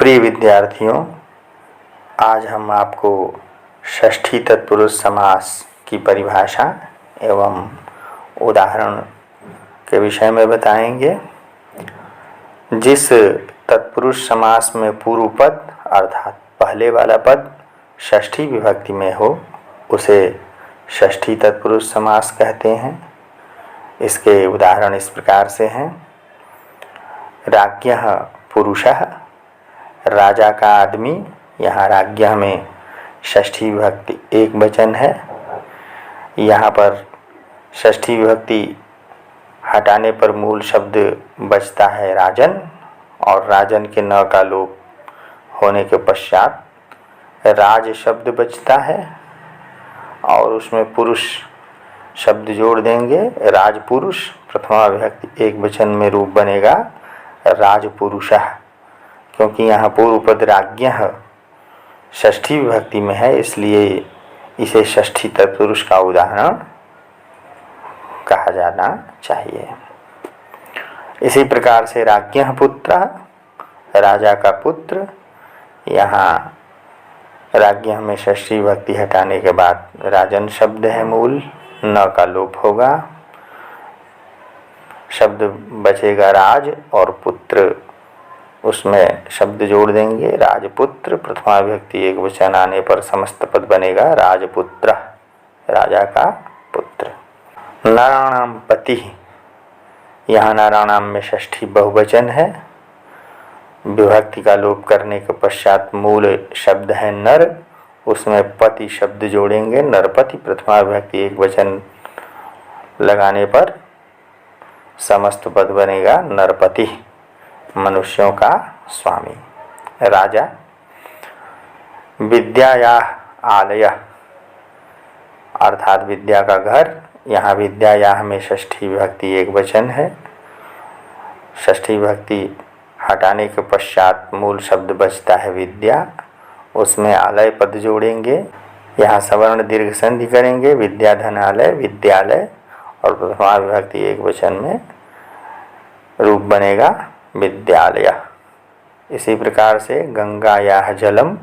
प्रिय विद्यार्थियों, आज हम आपको षष्ठी तत्पुरुष समास की परिभाषा एवं उदाहरण के विषय में बताएंगे। जिस तत्पुरुष समास में पूर्व पद अर्थात पहले वाला पद षष्ठी विभक्ति में हो उसे षष्ठी तत्पुरुष समास कहते हैं। इसके उदाहरण इस प्रकार से हैं। राज्ञः पुरुषः, राजा का आदमी। यहाँ राज्ञः में षष्ठी विभक्ति एक वचन है। यहाँ पर षष्ठी विभक्ति हटाने पर मूल शब्द बचता है राजन, और राजन के न का लोप होने के पश्चात राज शब्द बचता है और उसमें पुरुष शब्द जोड़ देंगे। राजपुरुष प्रथमा विभक्ति एक वचन में रूप बनेगा राजपुरुषः। क्योंकि यहाँ पूर्व पद राज्ञः षष्ठी विभक्ति में है, इसलिए इसे षष्ठी तत्पुरुष का उदाहरण कहा जाना चाहिए। इसी प्रकार से राज्ञः पुत्रः, राजा का पुत्र। यहाँ राज्ञः में षष्ठी विभक्ति हटाने के बाद राजन शब्द है मूल, न का लोप होगा, शब्द बचेगा राज और पुत्र, उसमें शब्द जोड़ देंगे राजपुत्र। प्रथमा विभक्ति एक वचन आने पर समस्त पद बनेगा राजपुत्र, राजा का पुत्र। नाराणाम पति, यहाँ नाराणाम में षष्ठी बहुवचन है। विभक्ति का लोप करने के पश्चात मूल शब्द है नर, उसमें पति शब्द जोड़ेंगे नरपति। प्रथमा विभक्ति एक वचन लगाने पर समस्त पद बनेगा नरपति, मनुष्यों का स्वामी। राजा विद्यायाः आलयः अर्थात विद्या का घर। यहाँ विद्यायाः में षष्ठी विभक्ति एक वचन है। षष्ठी विभक्ति हटाने के पश्चात मूल शब्द बचता है विद्या, उसमें आलय पद जोड़ेंगे। यहाँ सवर्ण दीर्घ संधि करेंगे विद्याधनालय विद्यालय, और प्रथमा विभक्ति एक वचन में रूप बनेगा विद्यालय। इसी प्रकार से गंगायाः जलम,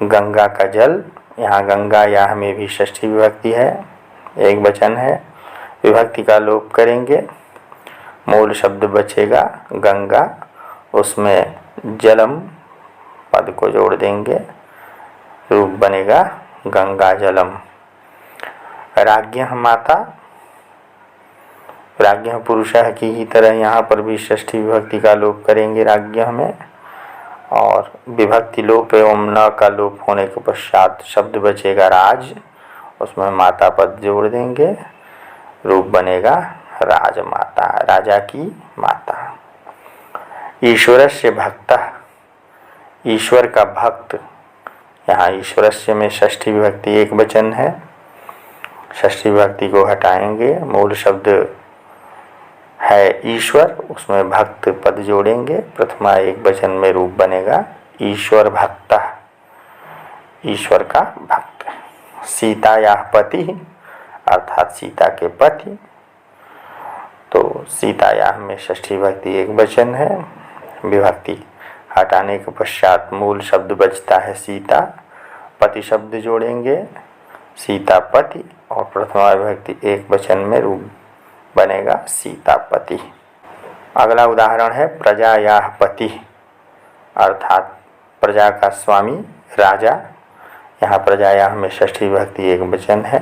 गंगा का जल। यहाँ गंगायाः में भी षष्ठी विभक्ति है, एक वचन है। विभक्ति का लोप करेंगे, मूल शब्द बचेगा गंगा, उसमें जलम पद को जोड़ देंगे, रूप बनेगा गंगा जलम। राज्ञः माता, राज्ञः पुरुषः की ही तरह यहाँ पर भी षष्ठी विभक्ति का लोप करेंगे राज्ञः में, और विभक्ति लोप एवं न का लोप होने के पश्चात शब्द बचेगा राज, उसमें माता पद जोड़ देंगे, रूप बनेगा राजमाता, राजा की माता। ईश्वरस्य भक्तः, ईश्वर का भक्त। यहाँ ईश्वरस्य में षष्ठी विभक्ति एक वचन है। षष्ठी विभक्ति को हटाएंगे, मूल शब्द है ईश्वर, उसमें भक्त पद जोड़ेंगे, प्रथमा एक वचन में रूप बनेगा ईश्वर भक्तः, ईश्वर का भक्त। सीतायाः पति अर्थात सीता के पति। तो सीतायाः में षष्ठी विभक्ति एक वचन है। विभक्ति हटाने के पश्चात मूल शब्द बचता है सीता, पति शब्द जोड़ेंगे सीतापति, और प्रथमा विभक्ति एक वचन में रूप बनेगा सीतापति। अगला उदाहरण है प्रजायाः पति अर्थात प्रजा का स्वामी राजा। यहाँ प्रजायाः में षष्ठी विभक्ति एक वचन है।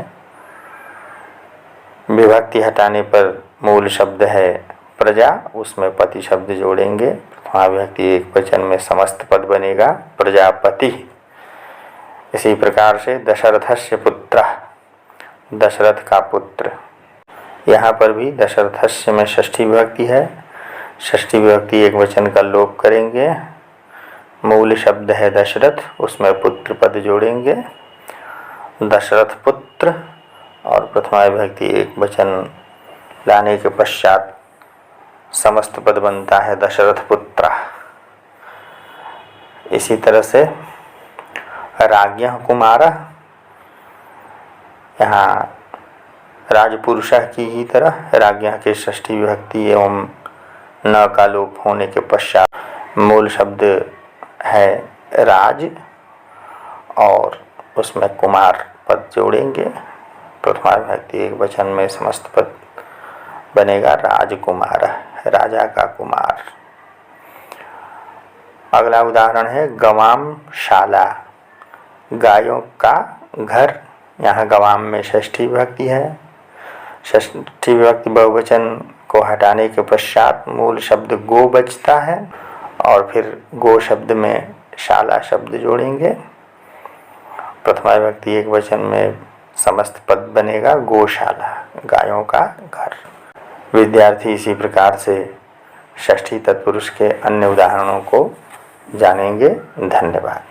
विभक्ति हटाने पर मूल शब्द है प्रजा, उसमें पति शब्द जोड़ेंगे, प्रथमा विभक्ति एक वचन में समस्त पद बनेगा प्रजापति। इसी प्रकार से दशरथस्य पुत्रः, दशरथ का पुत्र। यहाँ पर भी दशरथस्य में षष्ठी विभक्ति है। षष्ठी विभक्ति एक वचन का लोप करेंगे, मूल शब्द है दशरथ, उसमें पुत्र पद जोड़ेंगे दशरथ पुत्र, और प्रथमा विभक्ति एक वचन लाने के पश्चात समस्त पद बनता है दशरथ पुत्र। इसी तरह से राज्ञः कुमारः, यहाँ राजपुरुषः की ही तरह राज्ञः के षष्ठी विभक्ति एवं न का लोप होने के पश्चात मूल शब्द है राज और उसमें कुमार पद जोड़ेंगे। प्रथमा विभक्ति एक वचन में समस्त पद बनेगा राजकुमार, राजा का कुमार। अगला उदाहरण है गवाम शाला, गायों का घर। यहाँ गवाम में षष्ठी विभक्ति है। षष्ठी विभक्ति बहुवचन को हटाने के पश्चात मूल शब्द गो बचता है और फिर गो शब्द में शाला शब्द जोड़ेंगे। प्रथमा विभक्ति एक वचन में समस्त पद बनेगा गौशाला, गायों का घर। विद्यार्थी इसी प्रकार से षष्ठी तत्पुरुष के अन्य उदाहरणों को जानेंगे। धन्यवाद।